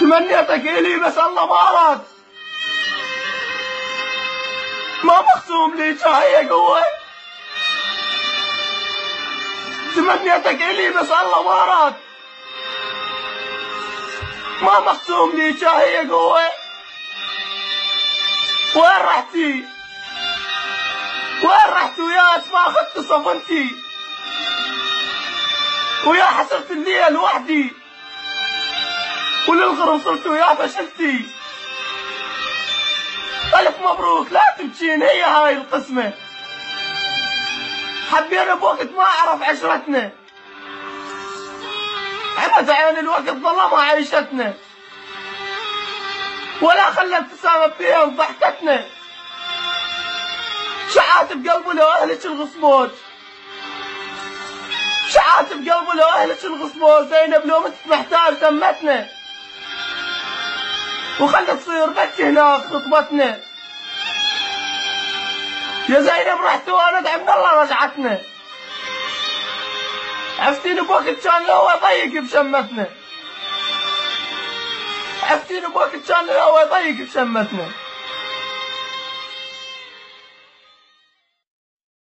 تمنيتك إلي بس الله ما أراد. ما مخصوم لي شاي قوة. تمنيتك إلي بس الله ما أراد. ما مخصوم لي شاي قوة. وين رحتي؟ وين رحت وياك ما أخذت صفنتي؟ ويا حسرت الليل وحدي، وللغرب صرت ويا فشلتي. ألف مبروك لا تبكين، هي هاي القسمة. حبينا بوقت ما أعرف عشرتنا، عمت عين الوقت ظلمها عيشتنا، ولا خلى ابتسامة فيها ضحكتنا. شعات بقلبه لو أهلك الغصبوج، شعات بقلبه لو أهلك الغصبوج. زينب لو مت محتاج دمتنا، وخلت تصير بكي هناك خطبتنا. يا زينب رحت وانا ادعي من الله رجعتنا. عفتيني بوقت كان الهوى ضيق بشمتنا، عفتيني بوقت كان الهوى ضيق بشمتنا.